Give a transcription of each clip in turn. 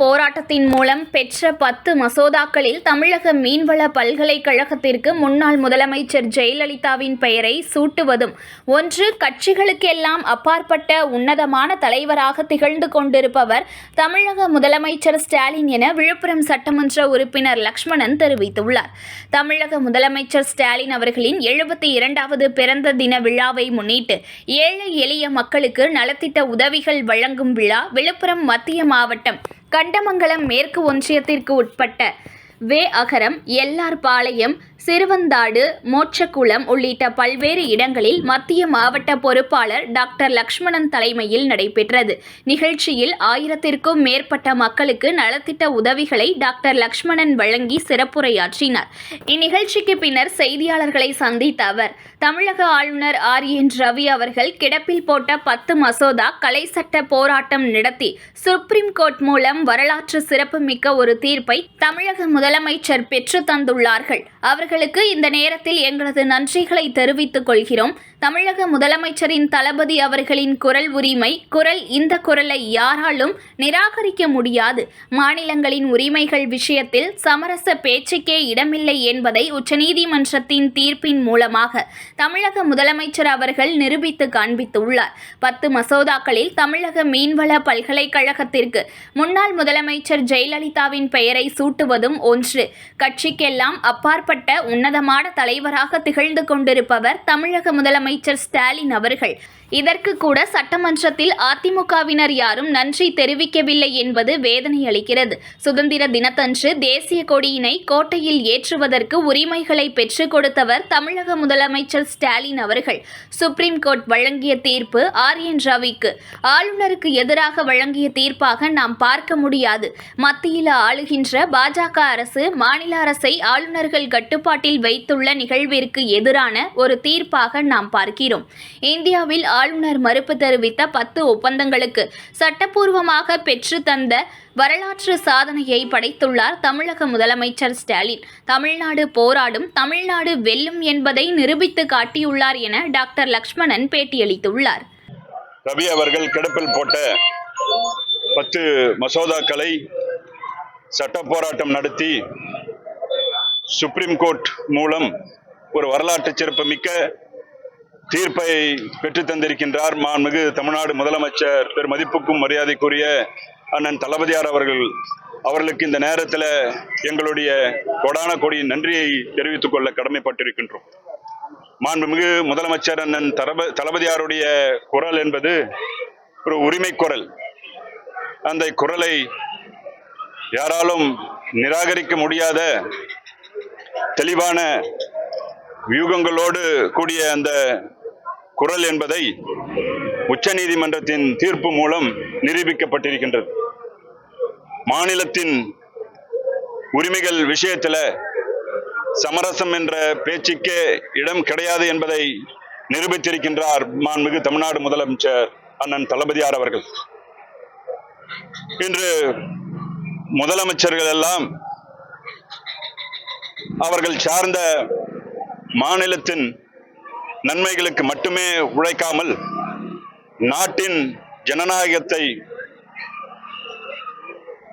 போராட்டத்தின் மூலம் பெற்ற 10 மசோதாக்களில் தமிழக மீன்வள பல்கலைக்கழகத்திற்கு முன்னாள் முதலமைச்சர் ஜெயலலிதாவின் பெயரை சூட்டுவதும் ஒன்று. கட்சிகளுக்கெல்லாம் அப்பாற்பட்ட உன்னதமான தலைவராக திகழ்ந்து கொண்டிருப்பவர் தமிழக முதலமைச்சர் ஸ்டாலின் என விழுப்புரம் சட்டமன்ற உறுப்பினர் லக்ஷ்மணன் தெரிவித்துள்ளார். தமிழக முதலமைச்சர் ஸ்டாலின் அவர்களின் 72வது பிறந்த தின விழாவை முன்னிட்டு ஏழை எளிய மக்களுக்கு நலத்திட்ட உதவிகள் வழங்கும் விழா விழுப்புரம் மத்திய மாவட்டம் கண்டமங்கலம் மேற்கு ஒன்றியத்திற்கு உட்பட்ட வே.அகரம், எல்.ஆர்.பாளையம், சிறுவந்தாடு, மோட்சக்குளம் உள்ளிட்ட பல்வேறு இடங்களில் மத்திய மாவட்ட பொறுப்பாளர் டாக்டர் லக்ஷ்மணன் தலைமையில் நடைபெற்றது. நிகழ்ச்சியில் 1000க்கும் மேற்பட்ட மக்களுக்கு நலத்திட்ட உதவிகளை டாக்டர் லக்ஷ்மணன் வழங்கி சிறப்புரையாற்றினார். இந்நிகழ்ச்சிக்கு பின்னர் செய்தியாளர்களை சந்தித்த அவர், தமிழக ஆளுநர் ஆர்.என்.ரவி அவர்கள் கிடப்பில் போட்ட 10 மசோதா கலை சட்ட போராட்டம் நடத்தி சுப்ரீம் கோர்ட் மூலம் வரலாற்று சிறப்புமிக்க ஒரு தீர்ப்பை தமிழக முதலமைச்சர் பெற்று தந்துள்ளார்கள். அவர்களுக்கு இந்த நேரத்தில் எங்களது நன்றிகளை தெரிவித்துக் கொள்கிறோம். தமிழக முதலமைச்சரின் தளபதி அவர்களின் குரல் உரிமை குரல். இந்த குரலை யாராலும் நிராகரிக்க முடியாது. மாநிலங்களின் உரிமைகள் விஷயத்தில் சமரச பேச்சுக்கே இடமில்லை என்பதை உச்சநீதிமன்றத்தின் தீர்ப்பின் மூலமாக தமிழக முதலமைச்சர் அவர்கள் நிரூபித்து காண்பித்துள்ளார். 10 மசோதாக்களில் தமிழக மீன்வள பல்கலைக்கழகத்திற்கு முன்னாள் முதலமைச்சர் ஜெயலலிதாவின் பெயரை சூட்டுவதும் ஒன்று. கட்சிக்கெல்லாம் அப்பாற்பட்ட உன்னதமான தலைவராக திகழ்ந்து கொண்டிருப்பவர் தமிழக முதலமைச்சர் ஸ்டாலின் அவர்கள். இதற்கு கூட சட்டமன்றத்தில் அதிமுகவினர் யாரும் நன்றி தெரிவிக்கவில்லை என்பது வேதனை அளிக்கிறது. சுதந்திர தினத்தன்று தேசிய கொடியினை கோட்டையில் ஏற்றுவதற்கு உரிமைகளை பெற்றுக் கொடுத்தவர் தமிழக முதலமைச்சர் ஸ்டாலின் அவர்கள். சுப்ரீம் கோர்ட் வழங்கிய தீர்ப்பு ஆர்.என்.ரவிக்கு ஆளுநருக்கு எதிராக வழங்கிய தீர்ப்பாக நாம் பார்க்க முடியாது. மத்தியில் ஆளுகின்ற பாஜக அரசு மாநில அரசை ஆளுநர்கள் கட்டுப்பாட்டில் வைத்துள்ள நிகழ்விற்கு எதிரான ஒரு தீர்ப்பாக நாம் பார்க்கிறோம். இந்தியாவில் ஆளுநர் மறுப்பு தெரிவித்த 10 ஒப்பந்தங்களுக்கு சட்டப்பூர்வமாக பெற்று தந்த வரலாற்று சாதனையை படைத்துள்ளார் தமிழக முதலமைச்சர் ஸ்டாலின். தமிழ்நாடு போராடும், தமிழ்நாடு வெல்லும் என்பதை நிரூபித்து காட்டியுள்ளார் என டாக்டர் லக்ஷ்மணன் பேட்டியளித்துள்ளார். ரவி அவர்கள் கிடப்பில் போட்ட 10 மசோதாக்களை சட்ட போராட்டம் நடத்தி சுப்ரீம் கோர்ட் மூலம் ஒரு வரலாற்று சிறப்புமிக்க தீர்ப்பை பெற்று தந்திருக்கின்றார் மாண்புமிகு தமிழ்நாடு முதலமைச்சர் பெருமதிப்புக்கும் மரியாதைக்குரிய அண்ணன் தளபதியார் அவர்களுக்கு இந்த நேரத்தில் எங்களுடைய கொடான கொடி நன்றியை தெரிவித்துக் கொள்ள கடமைப்பட்டிருக்கின்றோம். மாண்புமிகு முதலமைச்சர் அண்ணன் தளபதியாருடைய குரல் என்பது ஒரு உரிமை குரல். அந்த குரலை யாராலும் நிராகரிக்க முடியாத தெளிவான வியூகங்களோடு கூடிய அந்த குரல் என்பதை உச்சநீதிமன்றத்தின் தீர்ப்பு மூலம் நிரூபிக்கப்பட்டிருக்கின்றது. மாநிலத்தின் உரிமைகள் விஷயத்தில் சமரசம் என்ற பேச்சுக்கே இடம் கிடையாது என்பதை நிரூபித்திருக்கின்றார் மாண்புமிகு தமிழ்நாடு முதலமைச்சர் அண்ணன் தளபதியார் அவர்கள். இன்று முதலமைச்சர்கள் எல்லாம் அவர்கள் சார்ந்த மாநிலத்தின் நன்மைகளுக்கு மட்டுமே உழைக்காமல் நாட்டின் ஜனநாயகத்தை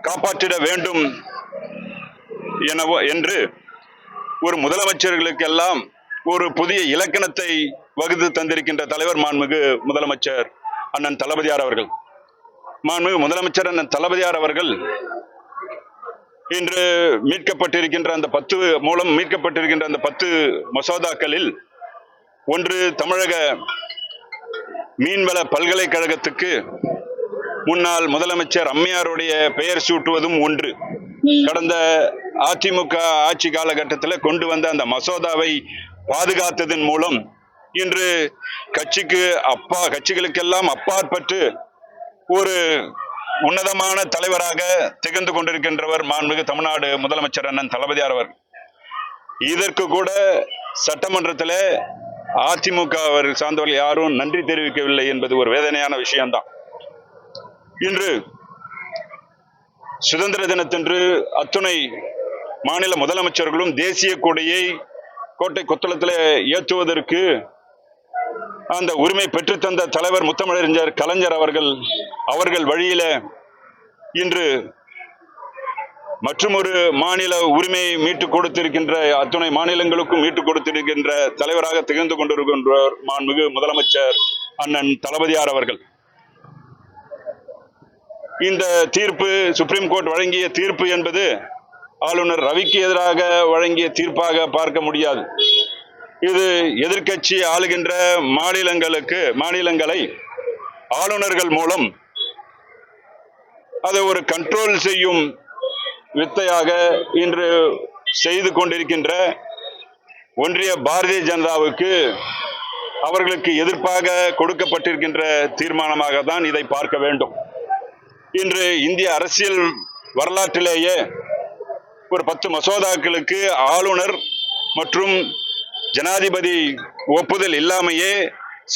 காப்பாற்றிட வேண்டும் என்று ஒரு முதலமைச்சர்களுக்கெல்லாம் ஒரு புதிய இலக்கணத்தை வகுத்து தந்திருக்கின்ற தலைவர் மாண்புமிகு முதலமைச்சர் அண்ணன் தளபதியார் அவர்கள். மாண்புமிகு முதலமைச்சர் அண்ணன் தளபதியார் அவர்கள் இன்று மீட்கப்பட்டிருக்கின்ற அந்த 10 மசோதாக்களில் ஒன்று, தமிழக மீன்வள பல்கலைக்கழகத்துக்கு முன்னாள் முதலமைச்சர் அம்மையாருடைய பெயர் சூட்டுவதும் ஒன்று. கடந்த அதிமுக ஆட்சி காலகட்டத்தில் கொண்டு வந்த அந்த மசோதாவை பாதுகாத்ததன் மூலம் இன்று கட்சிகளுக்கெல்லாம் அப்பாற்பட்டு ஒரு உன்னதமான தலைவராக திகழ்ந்து கொண்டிருக்கின்றவர் மாண்புமிகு தமிழ்நாடு முதலமைச்சர் அண்ணன் தளபதியார் அவர். இதற்கு கூட சட்டமன்றத்தில் அதிமுக சார்ந்தவர்கள் யாரும் நன்றி தெரிவிக்கவில்லை என்பது ஒரு வேதனையான விஷயம்தான். இன்று சுதந்திர தினத்தன்று அத்துணை மாநில முதலமைச்சர்களும் தேசிய கொடியை கோட்டை கொத்தளத்தில் ஏற்றுவதற்கு அந்த உரிமை பெற்றுத்தந்த தலைவர் முத்தமிழறிஞர் கலைஞர் அவர்கள் வழியில இன்று மற்றும் ஒரு மாநில உரிமையை மீட்டுக் கொடுத்திருக்கின்ற அத்துணை மாநிலங்களுக்கும் மீட்டுக் கொடுத்திருக்கின்ற தலைவராக திகழ்ந்து கொண்டிருக்கின்றவர் மாண்புமிகு முதலமைச்சர் அண்ணன் தளபதியார் அவர்கள். இந்த தீர்ப்பு, சுப்ரீம் கோர்ட் வழங்கிய தீர்ப்பு என்பது ஆளுநர் ரவிக்கு எதிராக வழங்கிய தீர்ப்பாக பார்க்க முடியாது. இது எதிர்க்கட்சி ஆளுகின்ற மாநிலங்களை ஆளுநர்கள் மூலம் அதை ஒரு கண்ட்ரோல் செய்யும் வித்தையாக இன்று செய்து கொண்டிருக்கின்ற ஒன்றிய பாரதிய ஜனதாவுக்கு அவர்களுக்கு எதிர்ப்பாக கொடுக்கப்பட்டிருக்கின்ற தீர்மானமாக தான் இதை பார்க்க வேண்டும். இன்று இந்திய அரசியல் வரலாற்றிலேயே ஒரு 10 மசோதாக்களுக்கு ஆளுநர் மற்றும் ஜனாதிபதி ஒப்புதல் இல்லாமையே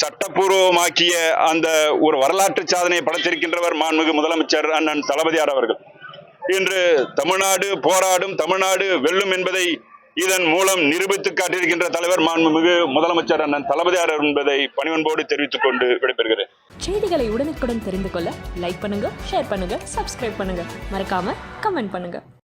சட்டப்பூர்வமாக்கிய அந்த ஒரு வரலாற்று சாதனையை படைத்திருக்கின்றவர் மாண்புமிகு முதலமைச்சர் அண்ணன் தளபதியார் அவர்கள். இன்று தமிழ்நாடு போராடும், தமிழ்நாடு வெல்லும் என்பதை இதன் மூலம் நிரூபித்து காட்டியிருக்கின்ற தலைவர் மாண்புமிகு முதலமைச்சர் அண்ணன் தளபதியார் என்பதை பணிவன்போடு தெரிவித்துக் கொண்டு விடைபெறுகிறேன். செய்திகளை உடனுக்குடன் தெரிந்து கொள்ள லைக் பண்ணுங்க, ஷேர் பண்ணுங்க, சப்ஸ்கிரைப் பண்ணுங்க, மறக்காம கமெண்ட் பண்ணுங்க.